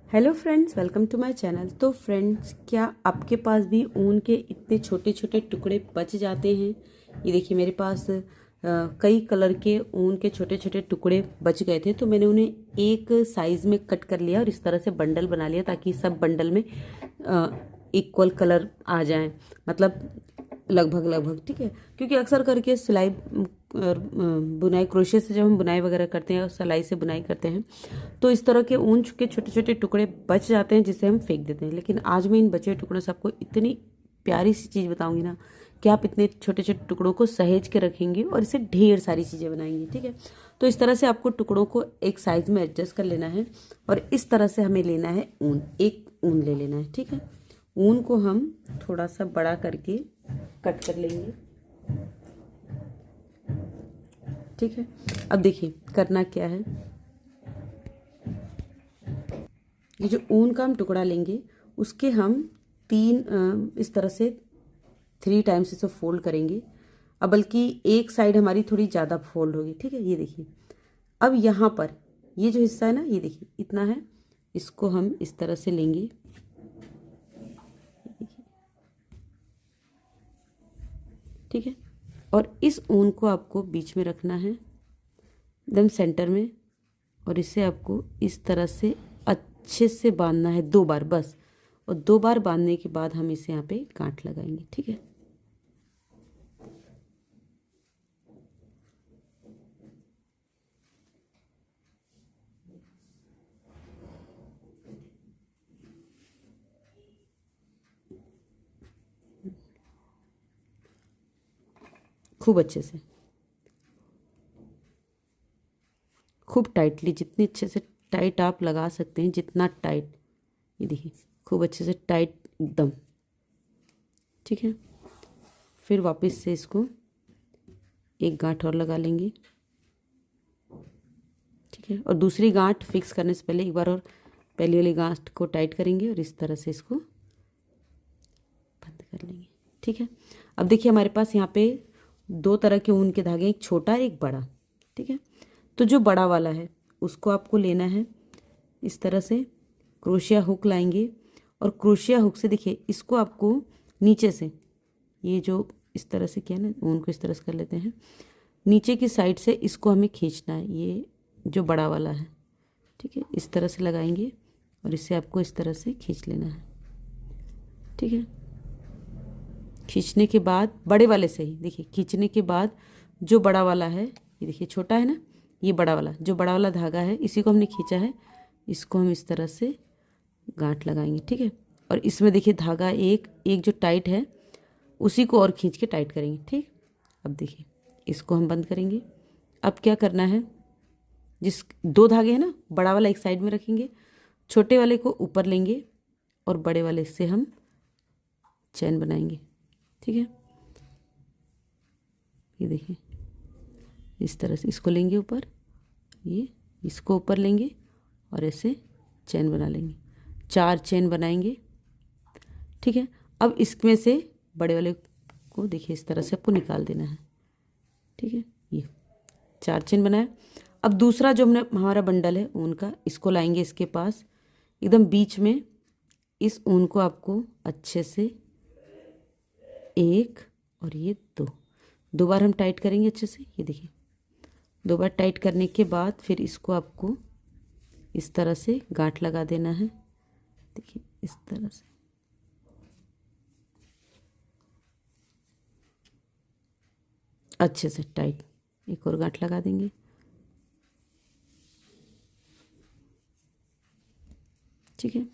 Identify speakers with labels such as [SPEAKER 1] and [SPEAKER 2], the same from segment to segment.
[SPEAKER 1] Hello friends, welcome to my channel. तो friends, क्या आपके पास भी ऊन के इतने छोटे छोटे टुकड़े बच जाते हैं? ये देखिए, मेरे पास कई कलर के ऊन के छोटे छोटे टुकड़े बच गए थे, तो मैंने उन्हें एक साइज़ में कट कर लिया और इस तरह से बंडल बना लिया ताकि सब बंडल में इक्वल कलर आ जाएं, मतलब लगभग लगभग। ठीक है, क्योंकि अक्सर करके सिलाई और बुनाई, क्रोशे से जब हम बुनाई वगैरह करते हैं और सिलाई से बुनाई करते हैं तो इस तरह के ऊन के छोटे छोटे टुकड़े बच जाते हैं जिसे हम फेंक देते हैं। लेकिन आज मैं इन बचे हुए टुकड़ों से आपको इतनी प्यारी सी चीज़ बताऊंगी ना कि आप इतने छोटे छोटे टुकड़ों को सहेज के रखेंगे और इससे ढेर सारी चीज़ें बनाएंगे। ठीक है, तो इस तरह से आपको टुकड़ों को एक साइज़ में एडजस्ट कर लेना है और इस तरह से हमें लेना है ऊन, एक ऊन ले लेना है। ठीक है, ऊन को हम थोड़ा सा बड़ा करके कट कर लेंगे। ठीक है, अब देखिए करना क्या है। ये जो ऊन का हम टुकड़ा लेंगे उसके हम इस तरह से 3 टाइम्स इसे फोल्ड करेंगे। अब बल्कि एक साइड हमारी थोड़ी ज़्यादा फोल्ड होगी। ठीक है, ये देखिए। अब यहाँ पर ये जो हिस्सा है ना, ये देखिए इतना है, इसको हम इस तरह से लेंगे। ठीक है, और इस ऊन को आपको बीच में रखना है, एकदम सेंटर में, और इसे आपको इस तरह से अच्छे से बांधना है 2 बार बस। और 2 बार बांधने के बाद हम इसे यहाँ पे गांठ लगाएंगे। ठीक है, खूब अच्छे से, खूब टाइटली, जितनी अच्छे से टाइट आप लगा सकते हैं, जितना टाइट, ये देखिए खूब अच्छे से टाइट एकदम। ठीक है, फिर वापस से इसको एक गांठ और लगा लेंगे। ठीक है, और दूसरी गांठ फिक्स करने से पहले एक बार और पहली वाली गांठ को टाइट करेंगे और इस तरह से इसको बंद कर लेंगे। ठीक है, अब देखिए हमारे पास यहाँ पे 2 तरह के ऊन के धागे, एक छोटा एक बड़ा। ठीक है, तो जो बड़ा वाला है उसको आपको लेना है इस तरह से, क्रोशिया हुक लाएंगे और क्रोशिया हुक से देखिए इसको आपको नीचे से, ये जो इस तरह से किया ना, ऊन को इस तरह से कर लेते हैं, नीचे की साइड से इसको हमें खींचना है, ये जो बड़ा वाला है। ठीक है, इस तरह से लगाएंगे और इसे आपको इस तरह से खींच लेना है। ठीक है, खींचने के बाद बड़े वाले से ही देखिए, खींचने के बाद जो बड़ा वाला है, ये देखिए छोटा है ना, ये बड़ा वाला, जो बड़ा वाला धागा है इसी को हमने खींचा है, इसको हम इस तरह से गांठ लगाएंगे। ठीक है, और इसमें देखिए धागा एक एक जो टाइट है उसी को और खींच के टाइट करेंगे। ठीक, अब देखिए इसको हम बंद करेंगे। अब क्या करना है, जिस 2 धागे हैं ना, बड़ा वाला एक साइड में रखेंगे, छोटे वाले को ऊपर लेंगे और बड़े वाले से हम चैन बनाएंगे। ठीक है, ये देखिए इस तरह से इसको लेंगे ऊपर, ये इसको ऊपर लेंगे और ऐसे चैन बना लेंगे, 4 चैन बनाएंगे। ठीक है, अब इसमें से बड़े वाले को देखिए इस तरह से आपको निकाल देना है। ठीक है, ये 4 चेन बनाया। अब दूसरा जो हमने हमारा बंडल है ऊन का, इसको लाएंगे इसके पास, एकदम बीच में इस ऊन को आपको अच्छे से 1 और ये 2 बार हम टाइट करेंगे अच्छे से। ये देखिए 2 बार टाइट करने के बाद फिर इसको आपको इस तरह से गांठ लगा देना है। देखिए इस तरह से, अच्छे से टाइट एक और गांठ लगा देंगे। ठीक है,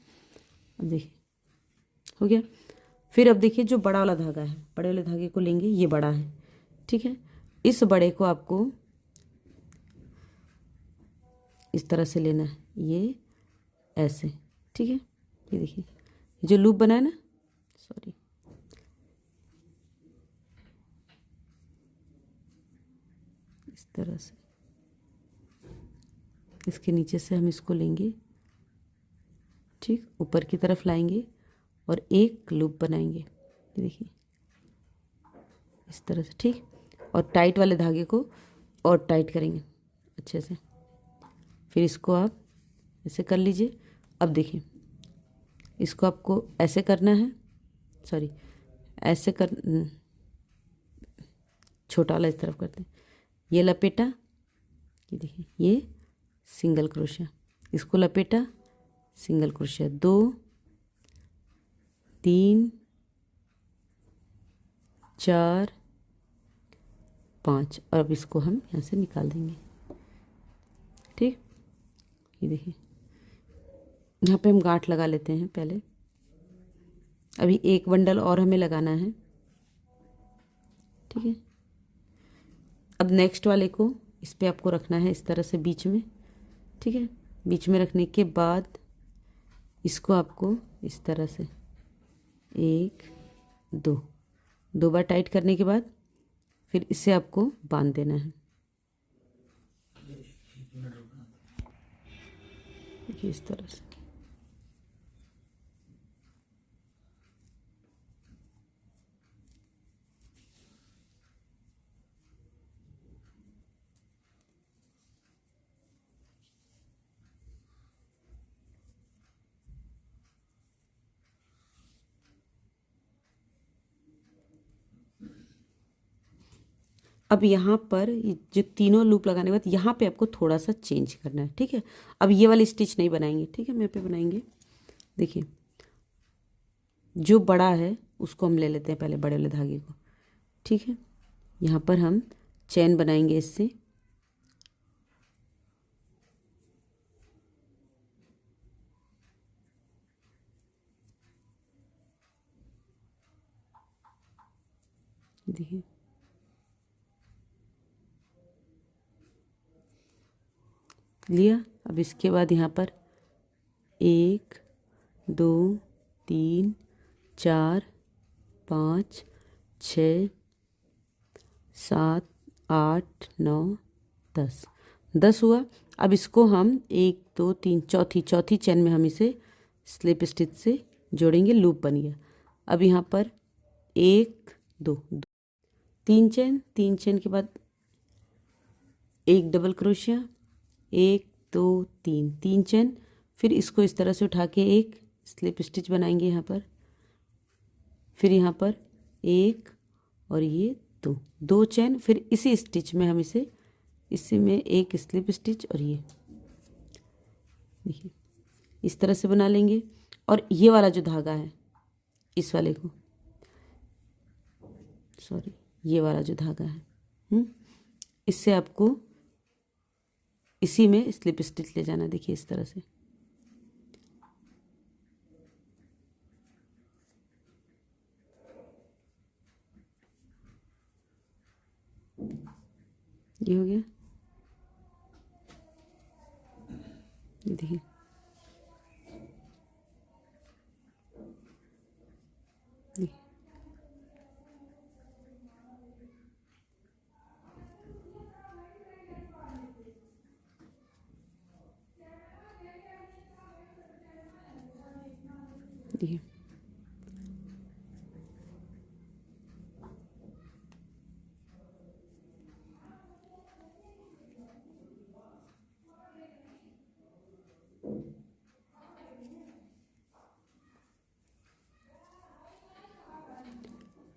[SPEAKER 1] अब देखिए हो गया। फिर अब देखिए जो बड़ा वाला धागा है, बड़े वाले धागे को लेंगे, ये बड़ा है। ठीक है, इस बड़े को आपको इस तरह से लेना है, ये ऐसे। ठीक है, ये देखिए जो लूप बना है ना, सॉरी, इस तरह से इसके नीचे से हम इसको लेंगे, ठीक, ऊपर की तरफ लाएंगे और एक लूप बनाएंगे। ये देखिए इस तरह से। ठीक, और टाइट वाले धागे को और टाइट करेंगे अच्छे से। फिर इसको आप ऐसे कर लीजिए अब देखिए, इसको आपको ऐसे करना है, सॉरी ऐसे कर, छोटा वाला इस तरफ करते हैं, ये लपेटा, ये देखिए ये सिंगल क्रोशिया, इसको लपेटा, सिंगल क्रोशिया, 2 3 4 5, और अब इसको हम यहाँ से निकाल देंगे। ठीक, ये देखिए यहाँ पे हम गांठ लगा लेते हैं पहले। अभी एक बंडल और हमें लगाना है। ठीक है, अब नेक्स्ट वाले को इस पे आपको रखना है इस तरह से बीच में। ठीक है, बीच में रखने के बाद इसको आपको इस तरह से 1 2 2 बार टाइट करने के बाद फिर इसे आपको बांध देना है। देखिए इस तरह से। अब यहाँ पर जो तीनों लूप लगाने के बाद यहाँ पे आपको थोड़ा सा चेंज करना है। ठीक है, अब ये वाली स्टिच नहीं बनाएंगे। ठीक है, मैं पे बनाएंगे। देखिए जो बड़ा है उसको हम ले लेते हैं पहले, बड़े वाले धागे को। ठीक है, यहाँ पर हम चैन बनाएंगे इससे। देखिए लिया। अब इसके बाद यहाँ पर 1 2 3 4 5 6 7 8 9 10 10 हुआ। अब इसको हम 1 2 3 चौथी चैन में हम इसे स्लिप स्टिच से जोड़ेंगे। लूप बन गया। अब यहाँ पर 1 2 3 चैन, 3 चैन के बाद एक डबल क्रोशिया, 1 2 3 3 चैन, फिर इसको इस तरह से उठा के एक स्लिप स्टिच बनाएंगे यहाँ पर। फिर यहाँ पर 1 और ये 2 चैन, फिर इसी स्टिच में हम इसी में एक स्लिप स्टिच, और ये देखिए इस तरह से बना लेंगे। और ये वाला जो धागा है, इस वाले को, सॉरी ये वाला जो धागा है, इससे आपको इसी में स्लिप स्टिच ले जाना। देखिए इस तरह से। ये हो गया। ये देखिए देखिए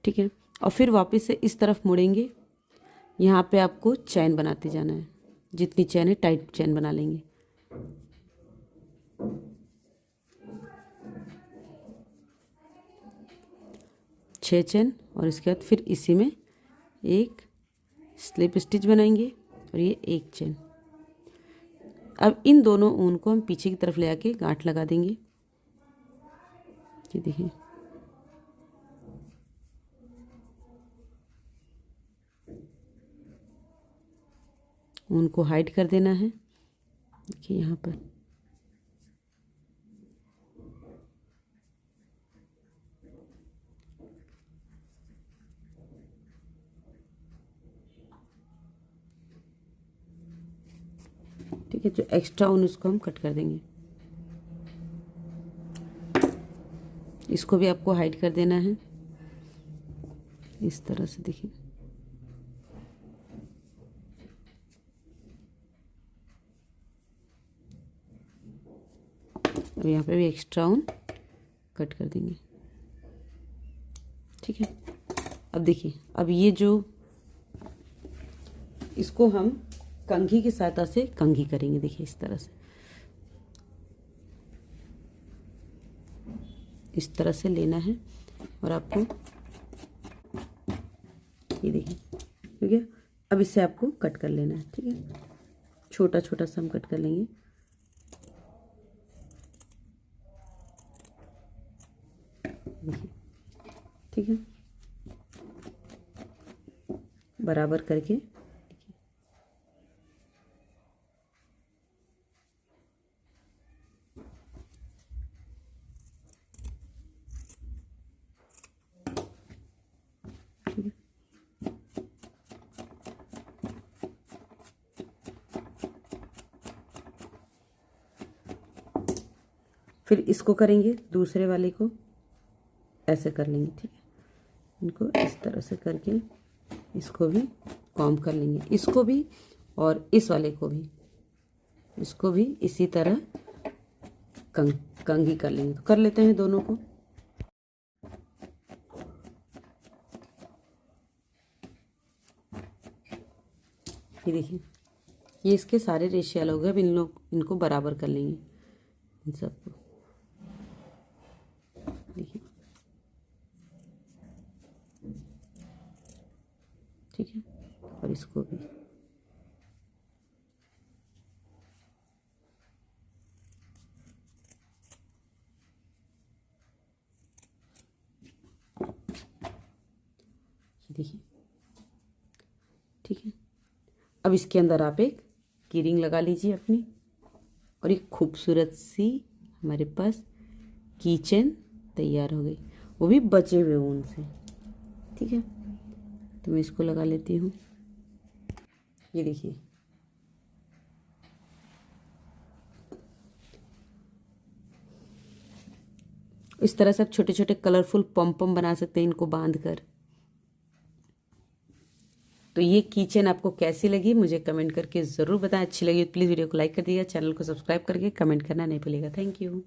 [SPEAKER 1] ठीक है। और फिर वापस से इस तरफ मुड़ेंगे। यहाँ पे आपको चैन बनाते जाना है। जितनी चैन है टाइट चैन बना लेंगे। छः चैन, और इसके बाद फिर इसी में एक स्लिप स्टिच बनाएंगे, और ये एक चैन। अब इन दोनों ऊन को हम पीछे की तरफ ले आके गांठ लगा देंगे। ये देखिए ऊन को हाइड कर देना है। देखिए यहाँ पर ठीक है, जो एक्स्ट्रा ऊन उसको हम कट कर देंगे। इसको भी आपको हाइड कर देना है इस तरह से। देखिए और यहाँ पे भी एक्स्ट्रा ऊन कट कर देंगे। ठीक है, अब देखिए, अब ये जो इसको हम कंघी की सहायता से कंघी करेंगे। देखिए इस तरह से, इस तरह से लेना है और आपको ये देखिए, ठीक है। अब इससे आपको कट कर लेना है। ठीक है, छोटा छोटा सा हम कट कर लेंगे। देखिए, ठीक है, बराबर करके फिर इसको करेंगे, दूसरे वाले को ऐसे कर लेंगे। ठीक है, इनको इस तरह से करके इसको भी कॉम्ब कर लेंगे, इसको भी और इस वाले को भी, इसको भी इसी तरह कंघी कर लेंगे। तो कर लेते हैं दोनों को। ये देखिए, ये इसके सारे रेशे अलग हो गए। अब इनको बराबर कर लेंगे, इन सबको। देखिए, ठीक है, और इसको भी। ये देखिए, ठीक है। अब इसके अंदर आप एक की रिंग लगा लीजिए अपनी, और एक खूबसूरत सी हमारे पास की चेन तैयार हो गई, वो भी बचे हुए ऊन से। ठीक है, तो मैं इसको लगा लेती हूँ। ये देखिए, इस तरह से आप छोटे छोटे कलरफुल पम पम बना सकते हैं इनको बांध कर। तो ये कीचेन आपको कैसी लगी मुझे कमेंट करके ज़रूर बताएं। अच्छी लगी तो प्लीज़ वीडियो को लाइक कर दीजिएगा, चैनल को सब्सक्राइब करके कमेंट करना नहीं भूलिएगा। Thank you.